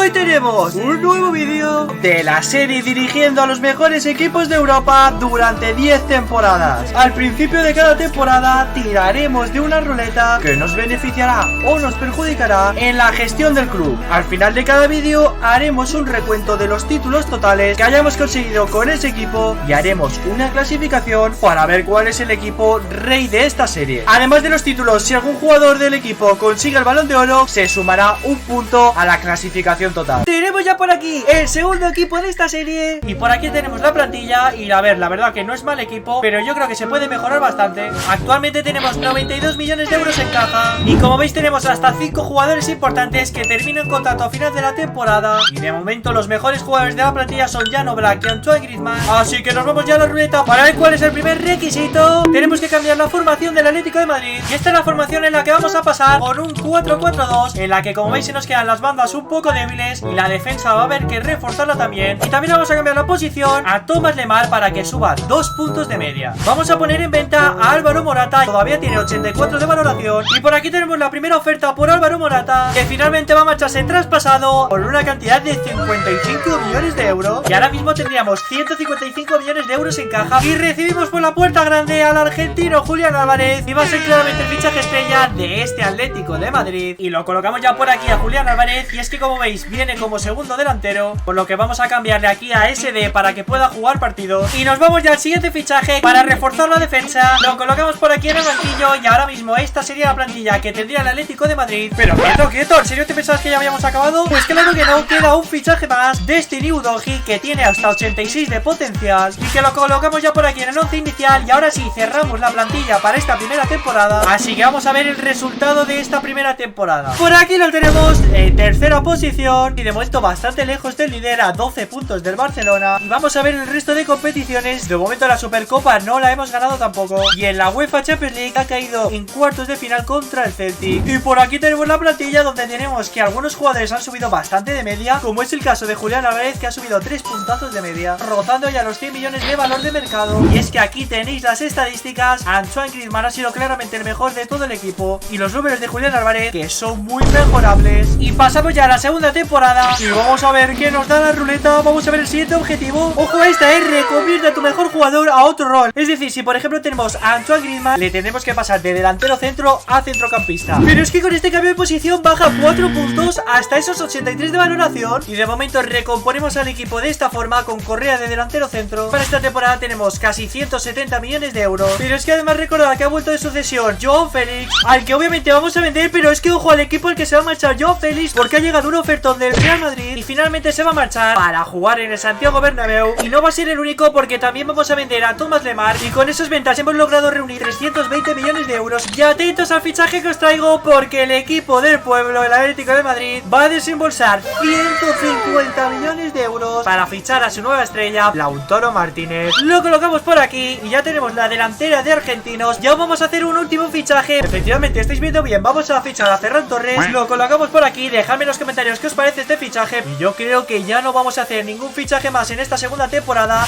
Hoy tenemos un nuevo vídeo de la serie dirigiendo a los mejores equipos de Europa durante 10 temporadas. Al principio de cada temporada tiraremos de una ruleta que nos beneficiará o nos perjudicará en la gestión del club. Al final de cada vídeo haremos un recuento de los títulos totales que hayamos conseguido con ese equipo y haremos una clasificación para ver cuál es el equipo rey de esta serie. Además de los títulos, si algún jugador del equipo consigue el Balón de Oro, se sumará un punto a la clasificación total. Tenemos ya por aquí el segundo equipo de esta serie y por aquí tenemos la plantilla. Y a ver, la verdad que no es mal equipo, pero yo creo que se puede mejorar bastante. Actualmente tenemos 92 millones de euros en caja y como veis tenemos hasta 5 jugadores importantes que terminan contrato a final de la temporada. Y de momento los mejores jugadores de la plantilla son Jan Oblak y Antoine Griezmann. Así que nos vamos ya a la ruleta para ver cuál es el primer requisito. Tenemos que cambiar la formación del Atlético de Madrid y esta es la formación en la que vamos a pasar por un 4-4-2, en la que como veis se nos quedan las bandas un poco débiles y la defensa va a haber que reforzarla también. Y también vamos a cambiar la posición a Thomas Lemar para que suba 2 puntos de media. Vamos a poner en venta a Álvaro Morata, todavía tiene 84 de valoración. Y por aquí tenemos la primera oferta por Álvaro Morata, que finalmente va a marcharse traspasado por una cantidad de 55 millones de euros. Y ahora mismo tendríamos 155 millones de euros en caja. Y recibimos por la puerta grande al argentino Julián Álvarez, y va a ser claramente el fichaje estrella de este Atlético de Madrid. Y lo colocamos ya por aquí a Julián Álvarez, y es que como veis viene como segundo delantero, por lo que vamos a cambiarle aquí a SD para que pueda jugar partidos. Y nos vamos ya al siguiente fichaje para reforzar la defensa. Lo colocamos por aquí en el banquillo y ahora mismo esta sería la plantilla que tendría el Atlético de Madrid. Pero quieto, ¿en serio te pensabas que ya habíamos acabado? Pues claro que no, queda un fichaje más de este New Doji que tiene hasta 86 de potencial y que lo colocamos ya por aquí en el 11 inicial. Y ahora sí, cerramos la plantilla para esta primera temporada, así que vamos a ver el resultado de esta primera temporada. Por aquí lo tenemos en tercera posición y de momento bastante lejos del líder, a 12 puntos del Barcelona. Y vamos a ver el resto de competiciones. De momento la Supercopa no la hemos ganado tampoco, y en la UEFA Champions League ha caído en cuartos de final contra el Celtic. Y por aquí tenemos la plantilla donde tenemos que algunos jugadores han subido bastante de media, como es el caso de Julián Álvarez, que ha subido 3 puntazos de media, rozando ya los 100 millones de valor de mercado. Y es que aquí tenéis las estadísticas. Antoine Griezmann ha sido claramente el mejor de todo el equipo y los números de Julián Álvarez, que son muy mejorables. Y pasamos ya a la segunda temporada y vamos a ver qué nos da la ruleta. Vamos a ver el siguiente objetivo. Ojo a esta, reconvierte a tu mejor jugador a otro rol. Es decir, si por ejemplo tenemos a Antoine Griezmann, le tendremos que pasar de delantero centro a centrocampista. Pero es que con este cambio de posición baja 4 puntos hasta esos 83 de valoración. Y de momento recomponemos al equipo de esta forma con Correa de delantero centro. Para esta temporada tenemos casi 170 millones de euros. Pero es que además recordad que ha vuelto de sucesión Joao Félix, al que obviamente vamos a vender. Pero es que ojo al equipo al que se va a marchar Joao Félix, porque ha llegado un ofertón del Real Madrid y finalmente se va a marchar para jugar en el Santiago Bernabéu. Y no va a ser el único, porque también vamos a vender a Thomas Lemar, y con esas ventas hemos logrado reunir 320 millones de euros. Y atentos al fichaje que os traigo, porque el equipo del pueblo, el Atlético de Madrid, va a desembolsar 150 millones de euros para fichar a su nueva estrella, Lautaro Martínez. Lo colocamos por aquí y ya tenemos la delantera de argentinos. Ya vamos a hacer un último fichaje. Efectivamente, estáis viendo bien, vamos a fichar a Ferran Torres. Lo colocamos por aquí, dejadme en los comentarios qué os parece este fichaje. Y yo creo que ya no vamos a hacer ningún fichaje más en esta segunda temporada.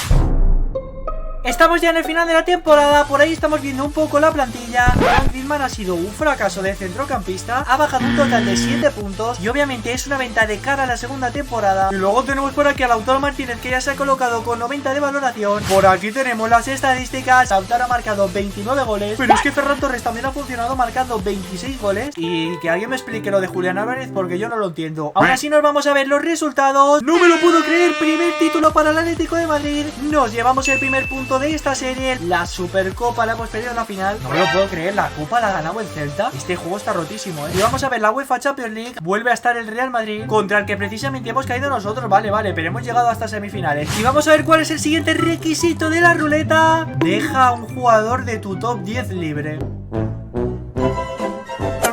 Estamos ya en el final de la temporada, por ahí estamos viendo un poco la plantilla. Griezmann ha sido un fracaso de centrocampista, ha bajado un total de 7 puntos y obviamente es una venta de cara a la segunda temporada. Y luego tenemos por aquí a Lautaro Martínez, que ya se ha colocado con 90 de valoración. Por aquí tenemos las estadísticas. Lautaro ha marcado 29 goles, pero es que Ferran Torres también ha funcionado marcando 26 goles. Y que alguien me explique lo de Julián Álvarez, porque yo no lo entiendo. Aún así nos vamos a ver los resultados. No me lo puedo creer, primer título para el Atlético de Madrid. Nos llevamos el primer punto de esta serie. La Supercopa la hemos perdido en la final. No me lo puedo creer, la Copa la ha ganado el Celta. Este juego está rotísimo, Y vamos a ver la UEFA Champions League. Vuelve a estar el Real Madrid, contra el que precisamente hemos caído nosotros. Vale, pero hemos llegado hasta semifinales. Y vamos a ver cuál es el siguiente requisito de la ruleta. Deja a un jugador de tu top 10 libre.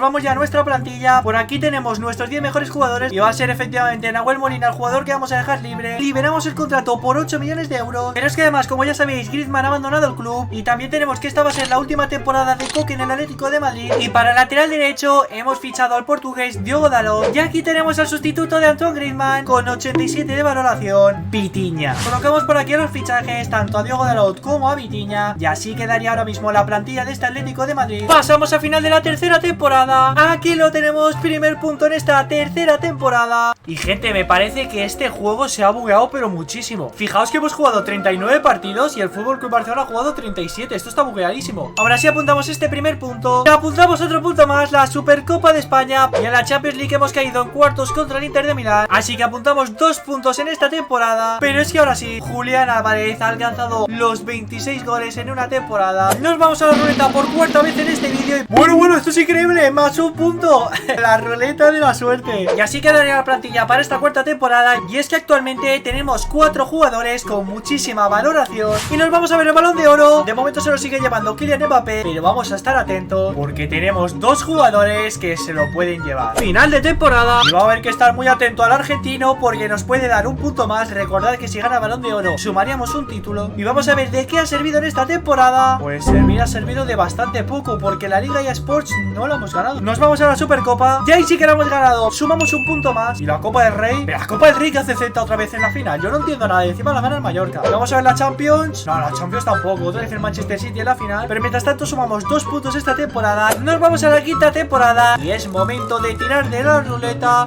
Vamos ya a nuestra plantilla. Por aquí tenemos nuestros 10 mejores jugadores y va a ser efectivamente Nahuel Molina el jugador que vamos a dejar libre. Liberamos el contrato por 8 millones de euros. Pero es que además, como ya sabéis, Griezmann ha abandonado el club y también tenemos que esta va a ser la última temporada de Koke en el Atlético de Madrid. Y para el lateral derecho hemos fichado al portugués Diogo Dalot. Y aquí tenemos al sustituto de Antoine Griezmann con 87 de valoración, Vitinha. Colocamos por aquí los fichajes tanto a Diogo Dalot como a Vitinha y así quedaría ahora mismo la plantilla de este Atlético de Madrid. Pasamos al final de la tercera temporada temporada. Aquí lo tenemos, primer punto en esta tercera temporada. Y gente, me parece que este juego se ha bugueado pero muchísimo. Fijaos que hemos jugado 39 partidos y el Fútbol Club Barcelona ha jugado 37. Esto está bugueadísimo. Ahora sí apuntamos este primer punto. Y apuntamos otro punto más, la Supercopa de España. Y en la Champions League hemos caído en cuartos contra el Inter de Milán. Así que apuntamos 2 puntos en esta temporada. Pero es que ahora sí, Julián Álvarez ha alcanzado los 26 goles en una temporada. Nos vamos a la ruleta por cuarta vez en este vídeo. Y bueno, esto es increíble, más un punto. La ruleta de la suerte. Y así quedaría la plantilla para esta cuarta temporada. Y es que actualmente tenemos 4 jugadores con muchísima valoración. Y nos vamos a ver el Balón de Oro. De momento se lo sigue llevando Kylian Mbappé, pero vamos a estar atentos porque tenemos 2 jugadores que se lo pueden llevar. Final de temporada. Y va a haber que estar muy atento al argentino porque nos puede dar un punto más. Recordad que si gana Balón de Oro sumaríamos un título. Y vamos a ver de qué ha servido en esta temporada. Pues ha servido de bastante poco porque la Liga eSports no la hemos ganado. Nos vamos a la Supercopa. Y ahí sí que la hemos ganado. Sumamos un punto más. Y la Copa del Rey. ¿La Copa del Rey que hace Z otra vez en la final? Yo no entiendo nada. Encima la gana el Mallorca. Vamos a ver la Champions. No, la Champions tampoco. Otra vez el Manchester City en la final. Pero mientras tanto sumamos 2 puntos esta temporada. Nos vamos a la quinta temporada. Y es momento de tirar de la ruleta.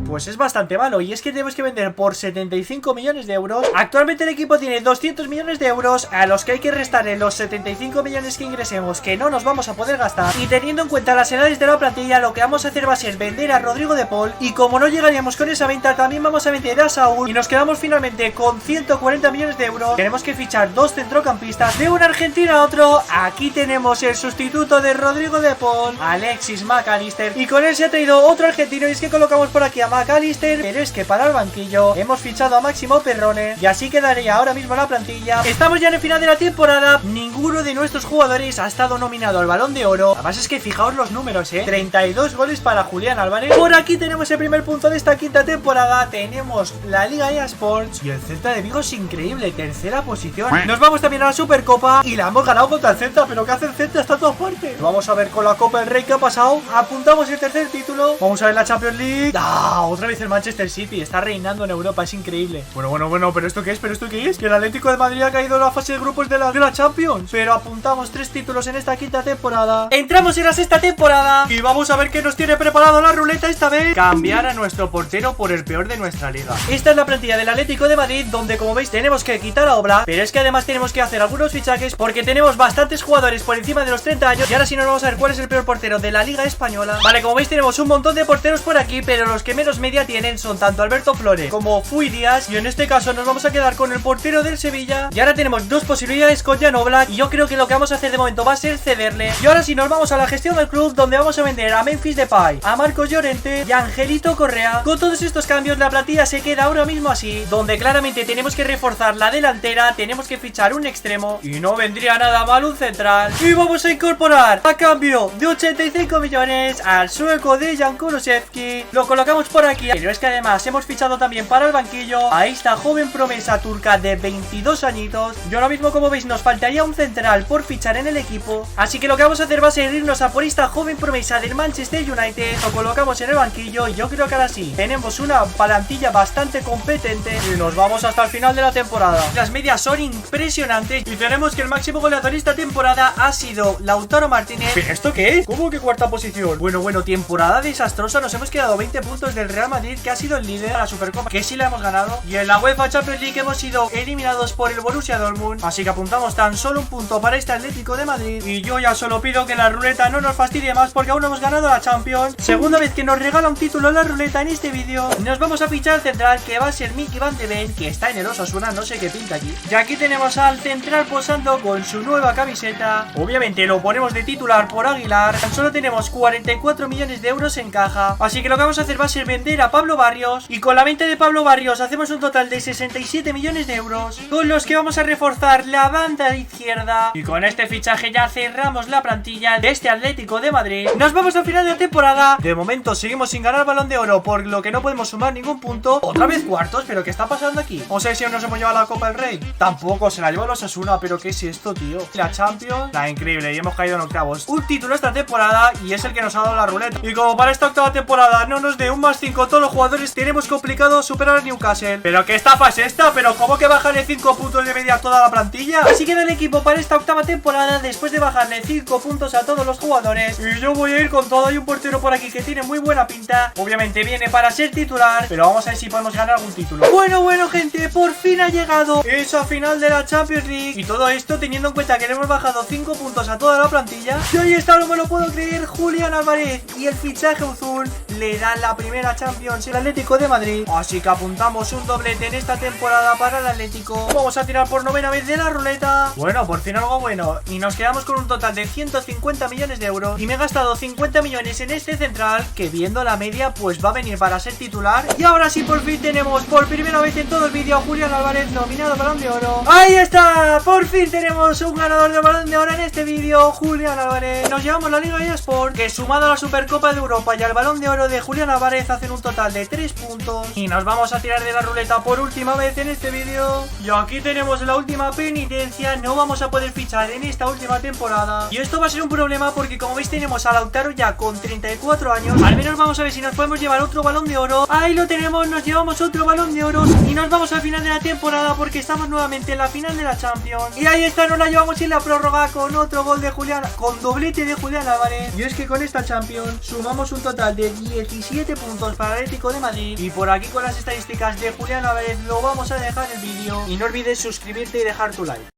Pues es bastante malo, y es que tenemos que vender por 75 millones de euros. Actualmente el equipo tiene 200 millones de euros, a los que hay que restarle los 75 millones que ingresemos, que no nos vamos a poder gastar. Y teniendo en cuenta las edades de la plantilla, lo que vamos a hacer va a ser vender a Rodrigo de Paul. Y como no llegaríamos con esa venta, también vamos a vender a Saúl. Y nos quedamos finalmente con 140 millones de euros. Tenemos que fichar 2 centrocampistas de un argentino a otro. Aquí tenemos el sustituto de Rodrigo de Paul, Alexis McAllister. Y con él se ha traído otro argentino, y es que colocamos por aquí a McAllister, pero es que para el banquillo hemos fichado a Máximo Perrone. Y así quedaría ahora mismo la plantilla. Estamos ya en el final de la temporada. Ninguno de nuestros jugadores ha estado nominado al Balón de Oro. Además es que fijaos los números, 32 goles para Julián Álvarez. Por aquí tenemos el primer punto de esta quinta temporada. Tenemos la Liga eSports. Y el Celta de Vigo es increíble, tercera posición. Nos vamos también a la Supercopa. Y la hemos ganado contra el Celta. Pero ¿qué hace el Celta? Está a todas partes. Vamos a ver con la Copa del Rey qué ha pasado. Apuntamos el tercer título. Vamos a ver la Champions League. Otra vez el Manchester City, está reinando en Europa, es increíble. Bueno, ¿pero esto qué es? Que el Atlético de Madrid ha caído en la fase de grupos de la Champions. Pero apuntamos 3 títulos en esta quinta temporada. Entramos en la sexta temporada y vamos a ver qué nos tiene preparado la ruleta esta vez. Cambiar a nuestro portero por el peor de nuestra liga. Esta es la plantilla del Atlético de Madrid, donde como veis tenemos que quitar a Oblak, pero es que además tenemos que hacer algunos fichajes porque tenemos bastantes jugadores por encima de los 30 años. Y ahora sí nos vamos a ver cuál es el peor portero de la Liga Española. Vale, como veis tenemos un montón de porteros por aquí, pero los que menos media tienen son tanto Alberto Flores como Fui Díaz. Y en este caso nos vamos a quedar con el portero del Sevilla. Y ahora tenemos 2 posibilidades con Jan Oblak, y yo creo que lo que vamos a hacer de momento va a ser cederle. Y ahora sí nos vamos a la gestión del club, donde vamos a vender a Memphis Depay, a Marcos Llorente y a Angelito Correa. Con todos estos cambios la plantilla se queda ahora mismo así, donde claramente tenemos que reforzar la delantera, tenemos que fichar un extremo y no vendría nada mal un central. Y vamos a incorporar a cambio de 85 millones al sueco de Jan Kulusevski. Lo colocamos por aquí, pero es que además hemos fichado también para el banquillo a esta joven promesa turca de 22 añitos. Yo ahora mismo, como veis, nos faltaría un central por fichar en el equipo, así que lo que vamos a hacer va a ser irnos a por esta joven promesa del Manchester United. Lo colocamos en el banquillo y yo creo que ahora sí tenemos una plantilla bastante competente y nos vamos hasta el final de la temporada. Las medias son impresionantes y tenemos que el máximo goleador de esta temporada ha sido Lautaro Martínez. ¿Pero esto qué es? ¿Cómo que cuarta posición? Bueno, temporada desastrosa. Nos hemos quedado 20 puntos del Real Madrid, que ha sido el líder a la Supercopa, que sí la hemos ganado. Y en la UEFA Champions League hemos sido eliminados por el Borussia Dortmund, así que apuntamos tan solo un punto para este Atlético de Madrid. Y yo ya solo pido que la ruleta no nos fastidie más, porque aún no hemos ganado la Champions. Segunda vez que nos regala un título en la ruleta en este vídeo. Nos vamos a fichar al central, que va a ser Mickey Van de Ven, que está en el Osasuna, no sé qué pinta aquí. Y aquí tenemos al central posando con su nueva camiseta. Obviamente lo ponemos de titular por Aguilar. Tan solo tenemos 44 millones de euros en caja, así que lo que vamos a hacer va a ser vender a Pablo Barrios. Y con la venta de Pablo Barrios hacemos un total de 67 millones de euros, con los que vamos a reforzar la banda izquierda. Y con este fichaje ya cerramos la plantilla de este Atlético de Madrid. Nos vamos al final de la temporada. De momento seguimos sin ganar Balón de Oro, por lo que no podemos sumar ningún punto. Otra vez cuartos, pero ¿qué está pasando aquí? O sea, si aún nos hemos llevado la Copa del Rey. Tampoco, se la llevó los Osasuna, pero ¿qué es esto, tío? La Champions, la increíble, y hemos caído en octavos. Un título esta temporada y es el que nos ha dado la ruleta. Y como para esta octava temporada no nos dé un +5 con todos los jugadores tenemos complicado superar a Newcastle. ¿Pero qué estafa es esta? ¿Pero cómo que bajarle 5 puntos de media a toda la plantilla? Así queda el equipo para esta octava temporada después de bajarle 5 puntos a todos los jugadores. Y yo voy a ir con todo. Hay un portero por aquí que tiene muy buena pinta. Obviamente viene para ser titular, pero vamos a ver si podemos ganar algún título. Bueno gente, por fin ha llegado esa final de la Champions League. Y todo esto teniendo en cuenta que le hemos bajado 5 puntos a toda la plantilla. Y ahí está, no me lo puedo creer, Julián Álvarez y el fichaje azul le dan la primera Champions el Atlético de Madrid. Así que apuntamos un doblete en esta temporada para el Atlético. Vamos a tirar por novena vez de la ruleta. Bueno, por fin algo bueno. Y nos quedamos con un total de 150 millones de euros. Y me he gastado 50 millones en este central, que viendo la media pues va a venir para ser titular. Y ahora sí, por fin tenemos por primera vez en todo el vídeo a Julián Álvarez nominado Balón de Oro. ¡Ahí está! Por fin tenemos un ganador de Balón de Oro en este vídeo, Julián Álvarez. Nos llevamos la Liga eSport, que sumado a la Supercopa de Europa y al Balón de Oro de Julián Álvarez hacen un total de 3 puntos. Y nos vamos a tirar de la ruleta por última vez en este vídeo. Y aquí tenemos la última penitencia. No vamos a poder fichar en esta última temporada. Y esto va a ser un problema porque, como veis, tenemos a Lautaro ya con 34 años. Al menos vamos a ver si nos podemos llevar otro Balón de Oro. Ahí lo tenemos, nos llevamos otro Balón de Oro. Y nos vamos al final de la temporada porque estamos nuevamente en la final de la Champions. Y ahí está, nos la llevamos en la prórroga con otro gol de Julián, con doblete de Julián Álvarez. Y es que con esta Champions sumamos un total de 17 puntos para el Atlético de Madrid. Y por aquí con las estadísticas de Julián Álvarez lo vamos a dejar el vídeo. Y no olvides suscribirte y dejar tu like.